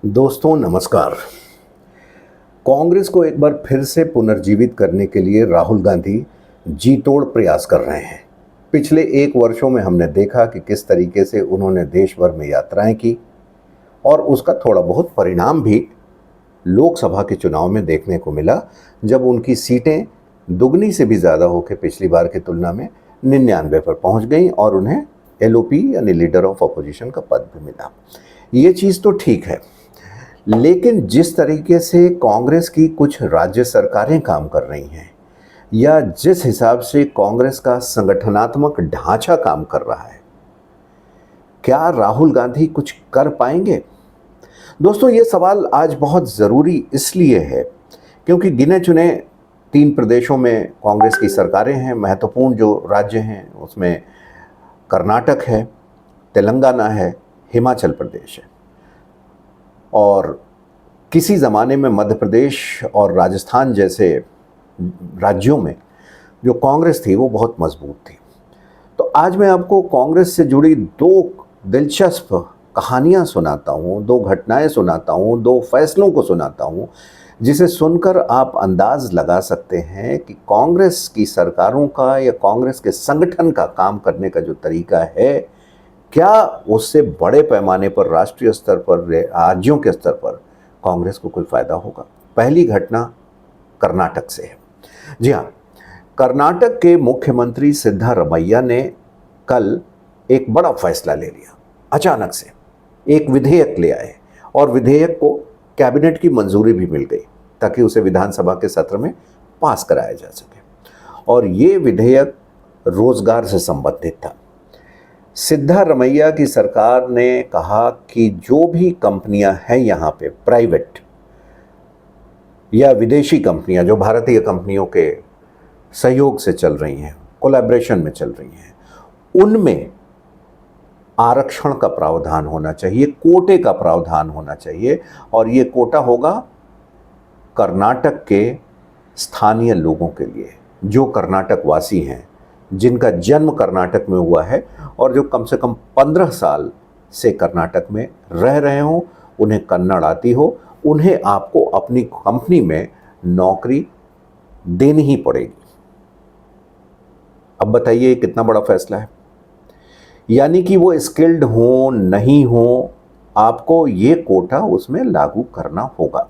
दोस्तों नमस्कार। कांग्रेस को एक बार फिर से पुनर्जीवित करने के लिए राहुल गांधी जी तोड़ प्रयास कर रहे हैं। पिछले 1 वर्षों में हमने देखा कि किस तरीके से उन्होंने देश भर में यात्राएं की और उसका थोड़ा बहुत परिणाम भी लोकसभा के चुनाव में देखने को मिला, जब उनकी सीटें दुगनी से भी ज़्यादा होकर पिछली बार की तुलना में 99 पर पहुंच गई और उन्हें एलओपी यानी लीडर ऑफ अपोजिशन का पद भी मिला। ये चीज़ तो ठीक है, लेकिन जिस तरीके से कांग्रेस की कुछ राज्य सरकारें काम कर रही हैं या जिस हिसाब से कांग्रेस का संगठनात्मक ढांचा काम कर रहा है, क्या राहुल गांधी कुछ कर पाएंगे? दोस्तों, ये सवाल आज बहुत ज़रूरी इसलिए है क्योंकि गिने चुने 3 प्रदेशों में कांग्रेस की सरकारें हैं। महत्वपूर्ण जो राज्य हैं उसमें कर्नाटक है, तेलंगाना है, हिमाचल प्रदेश है और किसी ज़माने में मध्य प्रदेश और राजस्थान जैसे राज्यों में जो कांग्रेस थी वो बहुत मजबूत थी। तो आज मैं आपको कांग्रेस से जुड़ी 2 दिलचस्प कहानियां सुनाता हूं, 2 घटनाएं सुनाता हूं, 2 फैसलों को सुनाता हूं, जिसे सुनकर आप अंदाज लगा सकते हैं कि कांग्रेस की सरकारों का या कांग्रेस के संगठन का काम करने का जो तरीका है, क्या उससे बड़े पैमाने पर राष्ट्रीय स्तर पर, राज्यों के स्तर पर कांग्रेस को कोई फायदा होगा। पहली घटना कर्नाटक से है। जी हाँ, कर्नाटक के मुख्यमंत्री सिद्धारमैया ने कल एक बड़ा फैसला ले लिया। अचानक से एक विधेयक ले आए और विधेयक को कैबिनेट की मंजूरी भी मिल गई ताकि उसे विधानसभा के सत्र में पास कराया जा सके। और ये विधेयक रोजगार से संबंधित था। सिद्धारमैया की सरकार ने कहा कि जो भी कंपनियां हैं यहाँ पे, प्राइवेट या विदेशी कंपनियां जो भारतीय कंपनियों के सहयोग से चल रही हैं, कोलैबोरेशन में चल रही हैं, उनमें आरक्षण का प्रावधान होना चाहिए, कोटे का प्रावधान होना चाहिए। और ये कोटा होगा कर्नाटक के स्थानीय लोगों के लिए, जो कर्नाटक वासी हैं, जिनका जन्म कर्नाटक में हुआ है और जो कम से कम 15 साल से कर्नाटक में रह रहे हों, उन्हें कन्नड़ आती हो, उन्हें आपको अपनी कंपनी में नौकरी देनी ही पड़ेगी। अब बताइए कितना बड़ा फैसला है। यानी कि वो स्किल्ड हो नहीं हो, आपको ये कोटा उसमें लागू करना होगा।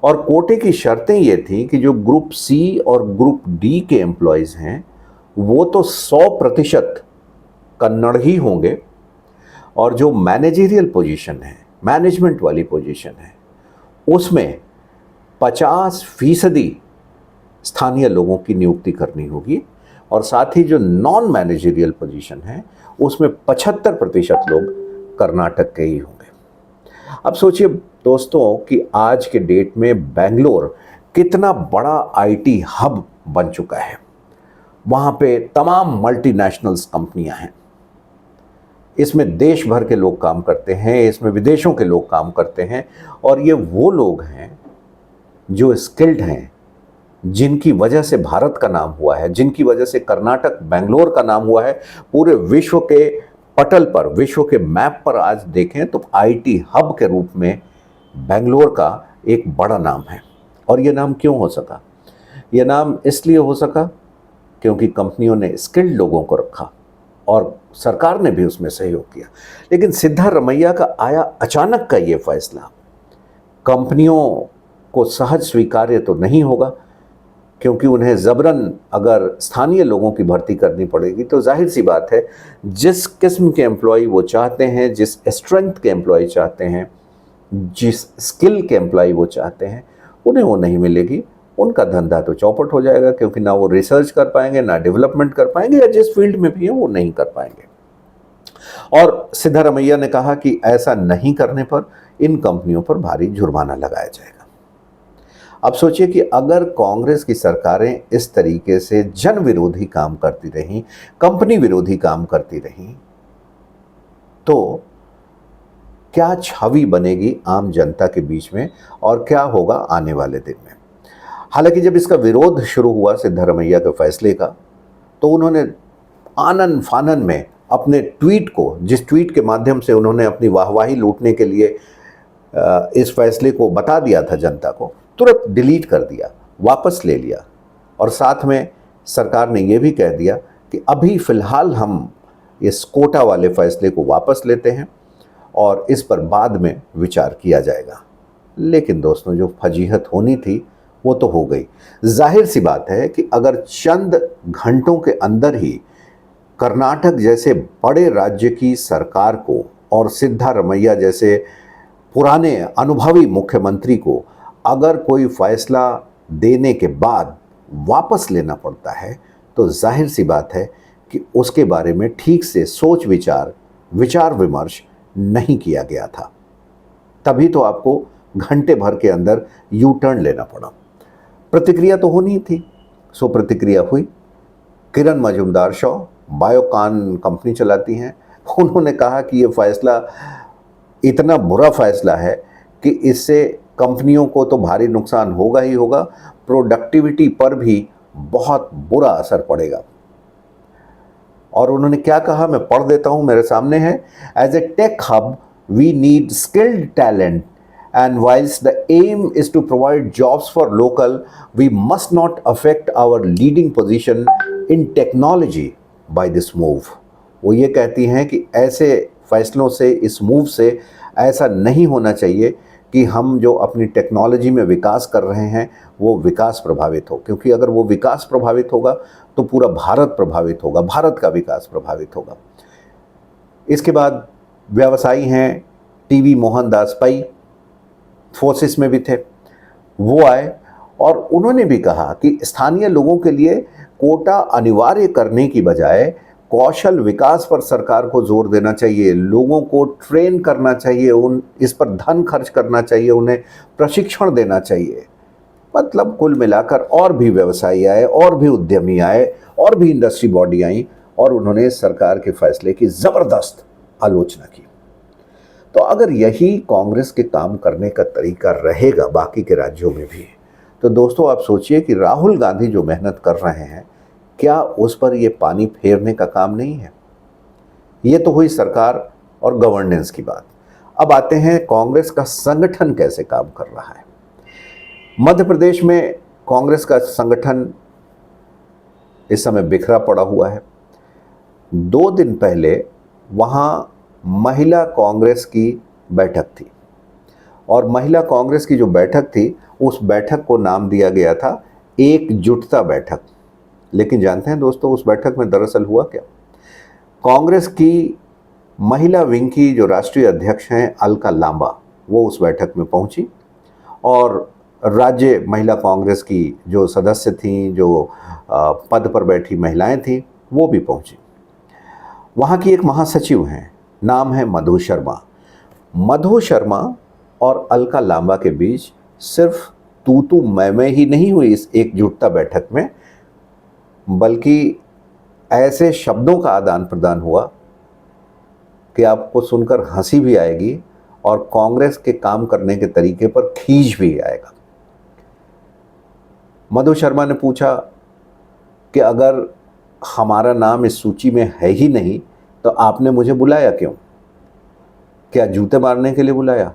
और कोटे की शर्तें ये थी कि जो ग्रुप सी और ग्रुप डी के एम्प्लॉयज़ हैं वो तो 100% कन्नड़ ही होंगे, और जो मैनेजरियल पोजीशन है, मैनेजमेंट वाली पोजीशन है, उसमें 50% स्थानीय लोगों की नियुक्ति करनी होगी। और साथ ही जो नॉन मैनेजरियल पोजीशन है उसमें 75% लोग कर्नाटक के ही होंगे। अब सोचिए दोस्तों कि आज के डेट में बेंगलोर कितना बड़ा आईटी हब बन चुका है। वहाँ पे तमाम मल्टीनेशनल्स कंपनियां हैं। इसमें देश भर के लोग काम करते हैं, इसमें विदेशों के लोग काम करते हैं, और ये वो लोग हैं जो स्किल्ड हैं, जिनकी वजह से भारत का नाम हुआ है, जिनकी वजह से कर्नाटक, बेंगलोर का नाम हुआ है। पूरे विश्व के पटल पर, विश्व के मैप पर आज देखें तो आईटी हब के रूप में बेंगलोर का एक बड़ा नाम है। और ये नाम क्यों हो सका? ये नाम इसलिए हो सका क्योंकि कंपनियों ने स्किल्ड लोगों को रखा और सरकार ने भी उसमें सहयोग किया। लेकिन सिद्धारमैया का आया अचानक का ये फैसला कंपनियों को सहज स्वीकार्य तो नहीं होगा, क्योंकि उन्हें ज़बरन अगर स्थानीय लोगों की भर्ती करनी पड़ेगी तो जाहिर सी बात है जिस किस्म के एम्प्लॉय वो चाहते हैं, जिस स्ट्रेंथ के एम्प्लॉय चाहते हैं, जिस स्किल के एम्प्लॉय वो चाहते हैं, उन्हें वो नहीं मिलेगी। उनका धंधा तो चौपट हो जाएगा, क्योंकि ना वो रिसर्च कर पाएंगे, ना डेवलपमेंट कर पाएंगे, या जिस फील्ड में भी है वो नहीं कर पाएंगे। और सिद्धारमैया ने कहा कि ऐसा नहीं करने पर इन कंपनियों पर भारी जुर्माना लगाया जाएगा। अब सोचिए कि अगर कांग्रेस की सरकारें इस तरीके से जन विरोधी काम करती रहीं, कंपनी विरोधी काम करती रहीं, तो क्या छवि बनेगी आम जनता के बीच में और क्या होगा आने वाले दिन में। हालांकि जब इसका विरोध शुरू हुआ सिद्धारमैया के फैसले का, तो उन्होंने आनन फानन में अपने ट्वीट को, जिस ट्वीट के माध्यम से उन्होंने अपनी वाहवाही लूटने के लिए इस फैसले को बता दिया था जनता को, तुरंत डिलीट कर दिया, वापस ले लिया। और साथ में सरकार ने यह भी कह दिया कि अभी फ़िलहाल हम इस कोटा वाले फैसले को वापस लेते हैं और इस पर बाद में विचार किया जाएगा। लेकिन दोस्तों, जो फजीहत होनी थी वो तो हो गई। जाहिर सी बात है कि अगर चंद घंटों के अंदर ही कर्नाटक जैसे बड़े राज्य की सरकार को और सिद्धारमैया जैसे पुराने अनुभवी मुख्यमंत्री को अगर कोई फैसला देने के बाद वापस लेना पड़ता है, तो जाहिर सी बात है कि उसके बारे में ठीक से सोच विचार विमर्श नहीं किया गया था। तभी तो आपको घंटे भर के अंदर यू टर्न लेना पड़ा। प्रतिक्रिया तो होनी थी, सो प्रतिक्रिया हुई। किरण मजूमदार शॉ बायोकॉन कंपनी चलाती हैं, उन्होंने कहा कि ये फैसला इतना बुरा फैसला है कि इससे कंपनियों को तो भारी नुकसान होगा ही होगा, प्रोडक्टिविटी पर भी बहुत बुरा असर पड़ेगा। और उन्होंने क्या कहा, मैं पढ़ देता हूं, मेरे सामने है। As a tech hub we need skilled talent and whilst the aim is to provide jobs for local, we must not affect our leading position in technology by this move। वो ये कहती हैं कि ऐसे फैसलों से, इस मूव से ऐसा नहीं होना चाहिए कि हम जो अपनी टेक्नोलॉजी में विकास कर रहे हैं वो विकास प्रभावित हो, क्योंकि अगर वो विकास प्रभावित होगा तो पूरा भारत प्रभावित होगा, भारत का विकास प्रभावित होगा। इसके बाद व्यवसायी हैं टीवी मोहनदास पै, फोर्सेस में भी थे, वो आए और उन्होंने भी कहा कि स्थानीय लोगों के लिए कोटा अनिवार्य करने की बजाय कौशल विकास पर सरकार को जोर देना चाहिए, लोगों को ट्रेन करना चाहिए, इस पर धन खर्च करना चाहिए, उन्हें प्रशिक्षण देना चाहिए। मतलब कुल मिलाकर और भी व्यवसायी आए, और भी उद्यमी आए, और भी इंडस्ट्री बॉडी आई और उन्होंने सरकार के फैसले की ज़बरदस्त आलोचना की। तो अगर यही कांग्रेस के काम करने का तरीका रहेगा बाकी के राज्यों में भी, तो दोस्तों आप सोचिए कि राहुल गांधी जो मेहनत कर रहे हैं, क्या उस पर ये पानी फेरने का काम नहीं है? ये तो हुई सरकार और गवर्नेंस की बात। अब आते हैं कांग्रेस का संगठन कैसे काम कर रहा है। मध्य प्रदेश में कांग्रेस का संगठन इस समय बिखरा पड़ा हुआ है। 2 दिन पहले वहाँ महिला कांग्रेस की बैठक थी और महिला कांग्रेस की जो बैठक थी, उस बैठक को नाम दिया गया था एकजुटता बैठक। लेकिन जानते हैं दोस्तों, उस बैठक में दरअसल हुआ क्या? कांग्रेस की महिला विंग की जो राष्ट्रीय अध्यक्ष हैं अलका लांबा, वो उस बैठक में पहुंची और राज्य महिला कांग्रेस की जो सदस्य थीं, जो पद पर बैठी महिलाएं थीं, वो भी पहुंची। वहाँ की एक महासचिव हैं, नाम है मधु शर्मा। मधु शर्मा और अलका लांबा के बीच सिर्फ तू मैं ही नहीं हुई इस एकजुटता बैठक में, बल्कि ऐसे शब्दों का आदान प्रदान हुआ कि आपको सुनकर हंसी भी आएगी और कांग्रेस के काम करने के तरीके पर खींच भी आएगा। मधु शर्मा ने पूछा कि अगर हमारा नाम इस सूची में है ही नहीं तो आपने मुझे बुलाया क्यों? क्या जूते मारने के लिए बुलाया?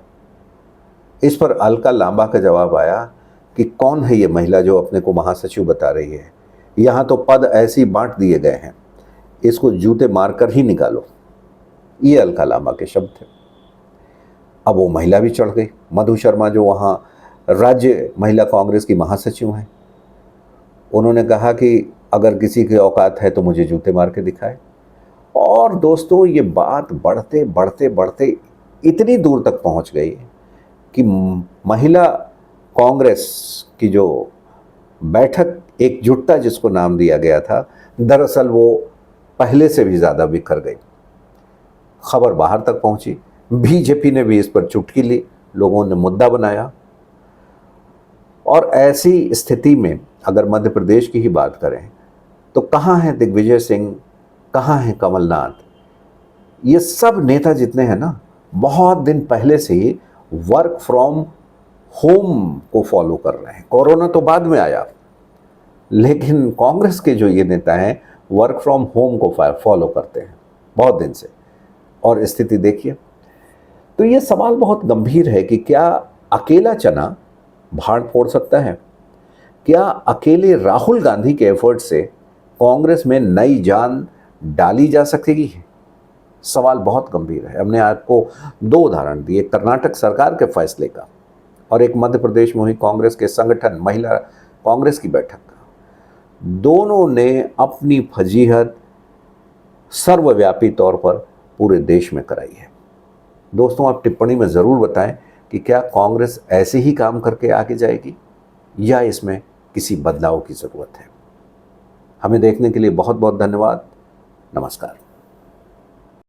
इस पर अलका लांबा का जवाब आया कि कौन है ये महिला जो अपने को महासचिव बता रही है? यहाँ तो पद ऐसे ही बांट दिए गए हैं, इसको जूते मारकर ही निकालो। ये अलका लांबा के शब्द थे। अब वो महिला भी चढ़ गई। मधु शर्मा जो वहाँ राज्य महिला कांग्रेस की महासचिव हैं, उन्होंने कहा कि अगर किसी की औकात है तो मुझे जूते मार के दिखाए। और दोस्तों, ये बात बढ़ते बढ़ते बढ़ते इतनी दूर तक पहुंच गई कि महिला कांग्रेस की जो बैठक एकजुटता जिसको नाम दिया गया था, दरअसल वो पहले से भी ज़्यादा बिखर गई। खबर बाहर तक पहुंची, बीजेपी ने भी इस पर चुटकी ली, लोगों ने मुद्दा बनाया। और ऐसी स्थिति में अगर मध्य प्रदेश की ही बात करें तो कहाँ है दिग्विजय सिंह, कहाँ है कमलनाथ? ये सब नेता जितने हैं ना, बहुत दिन पहले से ही वर्क फ्रॉम होम को फॉलो कर रहे हैं। कोरोना तो बाद में आया, लेकिन कांग्रेस के जो ये नेता हैं वर्क फ्रॉम होम को फॉलो करते हैं बहुत दिन से। और स्थिति देखिए, तो ये सवाल बहुत गंभीर है कि क्या अकेला चना भाड़ फोड़ सकता है? क्या अकेले राहुल गांधी के एफर्ट से कांग्रेस में नई जान डाली जा सकेगी? सवाल बहुत गंभीर है। हमने आपको दो उदाहरण दिए, कर्नाटक सरकार के फैसले का और एक मध्य प्रदेश में हुई कांग्रेस के संगठन महिला कांग्रेस की बैठक का। दोनों ने अपनी फजीहत सर्वव्यापी तौर पर पूरे देश में कराई है। दोस्तों, आप टिप्पणी में ज़रूर बताएं कि क्या कांग्रेस ऐसे ही काम करके आगे जाएगी या इसमें किसी बदलाव की ज़रूरत है। हमें देखने के लिए बहुत बहुत धन्यवाद। नमस्कार।